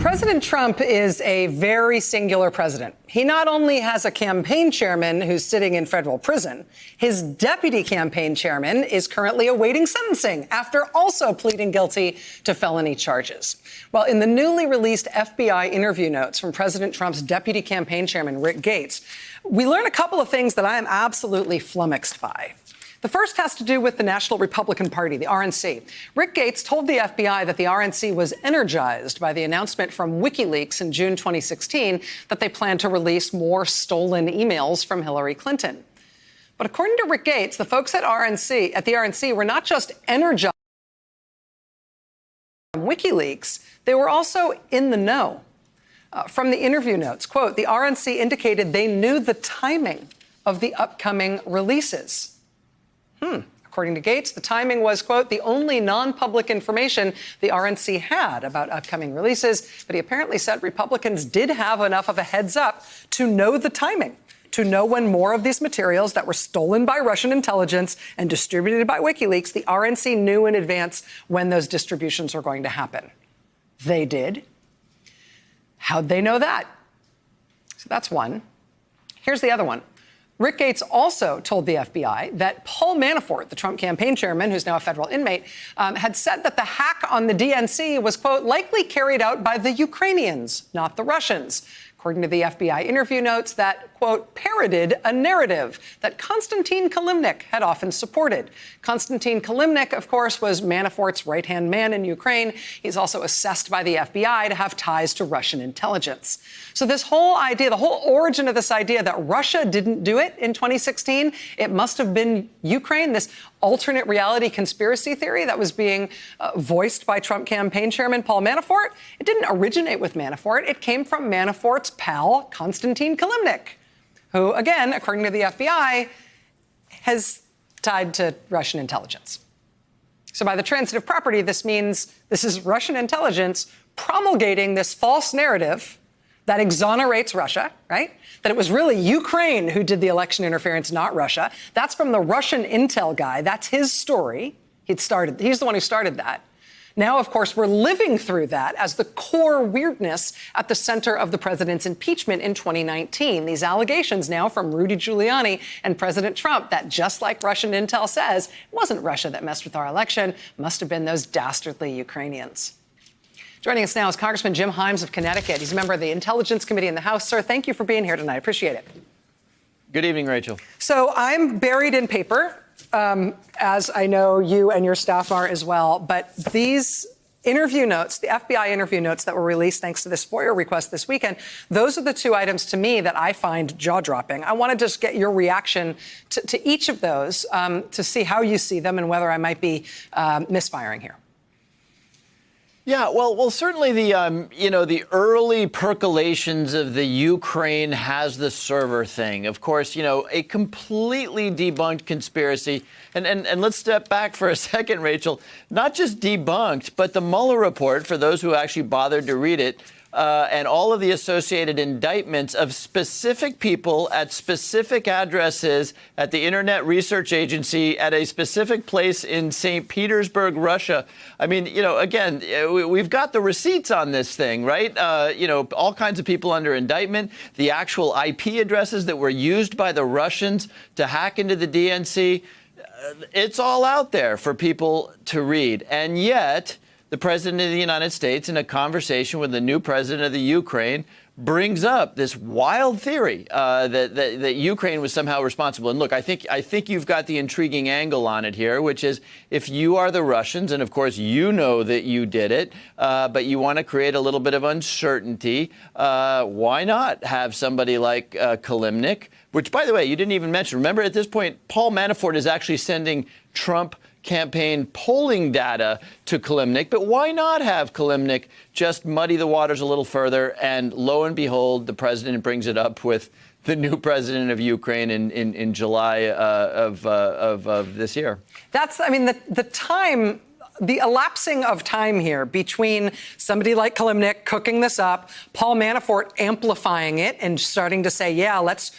President Trump is a very singular president. He not only has a campaign chairman who's sitting in federal prison, his deputy campaign chairman is currently awaiting sentencing after also pleading guilty to felony charges. Well, in the newly released FBI interview notes from President Trump's deputy campaign chairman, Rick Gates, we learn a couple of things that I am absolutely flummoxed by. The first has to do with the National Republican Party, the RNC. Rick Gates told the FBI that the RNC was energized by the announcement from WikiLeaks in June 2016 that they plan to release more stolen emails from Hillary Clinton. But according to Rick Gates, the folks at the RNC were not just energized by WikiLeaks, they were also in the know. From the interview notes, quote, the RNC indicated they knew the timing of the upcoming releases. According to Gates, the timing was, quote, the only non-public information the RNC had about upcoming releases. But he apparently said Republicans did have enough of a heads up to know the timing, to know when more of these materials that were stolen by Russian intelligence and distributed by WikiLeaks, the RNC knew in advance when those distributions were going to happen. They did. How'd they know that? So that's one. Here's the other one. Rick Gates also told the FBI that Paul Manafort, the Trump campaign chairman, who's now a federal inmate, had said that the hack on the DNC was, quote, likely carried out by the Ukrainians, not the Russians. According to the FBI interview notes, that, quote, parroted a narrative that Konstantin Kilimnik had often supported. Konstantin Kilimnik, of course, was Manafort's right-hand man in Ukraine. He's also assessed by the FBI to have ties to Russian intelligence. So this whole idea, the whole origin of this idea that Russia didn't do it in 2016, it must have been Ukraine, this alternate reality conspiracy theory that was being voiced by Trump campaign chairman Paul Manafort, it didn't originate with Manafort. It came from Manafort's pal, Konstantin Kilimnik, who, again, according to the FBI, has tied to Russian intelligence. So by the transitive property, this means this is Russian intelligence promulgating this false narrative that exonerates Russia, right? That it was really Ukraine who did the election interference, not Russia. That's from the Russian intel guy. That's his story. He's the one who started that. Now, of course, we're living through that as the core weirdness at the center of the president's impeachment in 2019. These allegations now from Rudy Giuliani and President Trump that, just like Russian intel says, it wasn't Russia that messed with our election, must have been those dastardly Ukrainians. Joining us now is Congressman Jim Himes of Connecticut. He's a member of the Intelligence Committee in the House. Sir, thank you for being here tonight. I appreciate it. Good evening, Rachel. So I'm buried in paper, as I know you and your staff are as well. But these interview notes, the FBI interview notes that were released thanks to this FOIA request this weekend, those are the two items to me that I find jaw-dropping. I want to just get your reaction to each of those to see how you see them and whether I might be misfiring here. Yeah, well, certainly the early percolations of the Ukraine has the server thing. Of course, a completely debunked conspiracy. And let's step back for a second, Rachel. Not just debunked, but the Mueller report, for those who actually bothered to read it, and all of the associated indictments of specific people at specific addresses at the Internet Research Agency at a specific place in St. Petersburg, Russia. I mean, again, we've got the receipts on this thing, right? All kinds of people under indictment, the actual IP addresses that were used by the Russians to hack into the DNC. It's all out there for people to read. And yet, the president of the United States, in a conversation with the new president of the Ukraine, brings up this wild theory that Ukraine was somehow responsible. And look, I think you've got the intriguing angle on it here, which is if you are the Russians, and of course you know that you did it, but you want to create a little bit of uncertainty, why not have somebody like Kilimnik, which, by the way, you didn't even mention. Remember, at this point, Paul Manafort is actually sending Trump campaign polling data to Kilimnik, but why not have Kilimnik just muddy the waters a little further? And lo and behold, the president brings it up with the new president of Ukraine in July of this year. The time the elapsing of time here between somebody like Kalimnik cooking this up, Paul Manafort amplifying it and starting to say, yeah, let's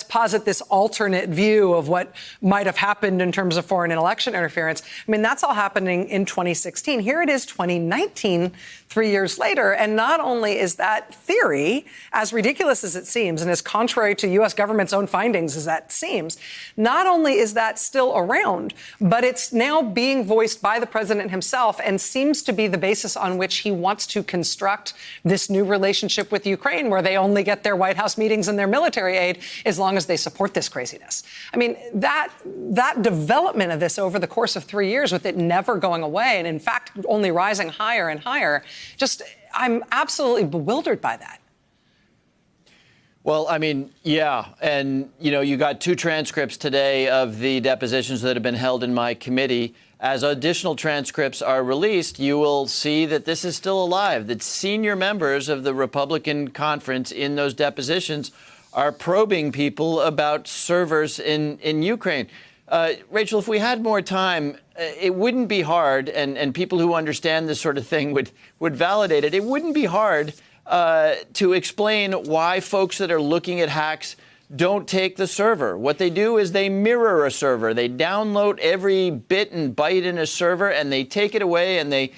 posit this alternate view of what might have happened in terms of foreign election interference. I mean, that's all happening in 2016. Here it is, 2019, 3 years later. And not only is that theory, as ridiculous as it seems, and as contrary to U.S. government's own findings as that seems, not only is that still around, but it's now being voiced by the president himself and seems to be the basis on which he wants to construct this new relationship with Ukraine, where they only get their White House meetings and their military aid as long as they support this craziness. I mean, that development of this over the course of 3 years, with it never going away and, in fact, only rising higher and higher, I'm absolutely bewildered by that. Well, I mean, yeah. And, you got 2 transcripts today of the depositions that have been held in my committee. As additional transcripts are released, you will see that this is still alive, that senior members of the Republican conference in those depositions are probing people about servers in Ukraine. Rachel, if we had more time, it wouldn't be hard, and people who understand this sort of thing would validate it. It wouldn't be hard to explain why folks that are looking at hacks don't take the server. What they do is they mirror a server. They download every bit and byte in a server, and they take it away, and they,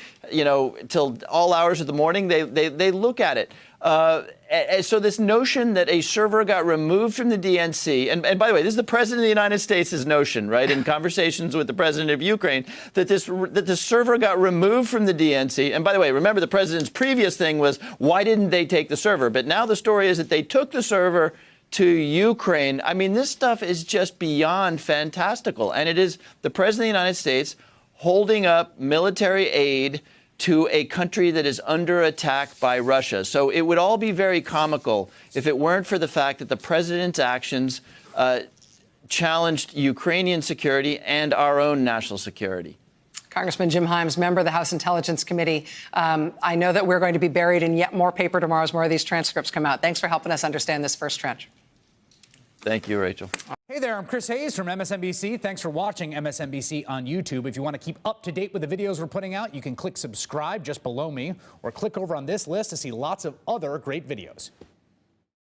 till all hours of the morning, they look at it. So this notion that a server got removed from the DNC, and by the way, this is the president of the United States' notion, right, in conversations with the president of Ukraine, that the server got removed from the DNC. And by the way, remember the president's previous thing was, why didn't they take the server? But now the story is that they took the server to Ukraine. I mean, this stuff is just beyond fantastical. And it is the president of the United States holding up military aid to a country that is under attack by Russia. So it would all be very comical if it weren't for the fact that the president's actions challenged Ukrainian security and our own national security. Congressman Jim Himes, member of the House Intelligence Committee. I know that we're going to be buried in yet more paper tomorrow as more of these transcripts come out. Thanks for helping us understand this first trench. Thank you, Rachel. Hey there, I'm Chris Hayes from MSNBC. Thanks for watching MSNBC on YouTube. If you want to keep up to date with the videos we're putting out, you can click subscribe just below me or click over on this list to see lots of other great videos.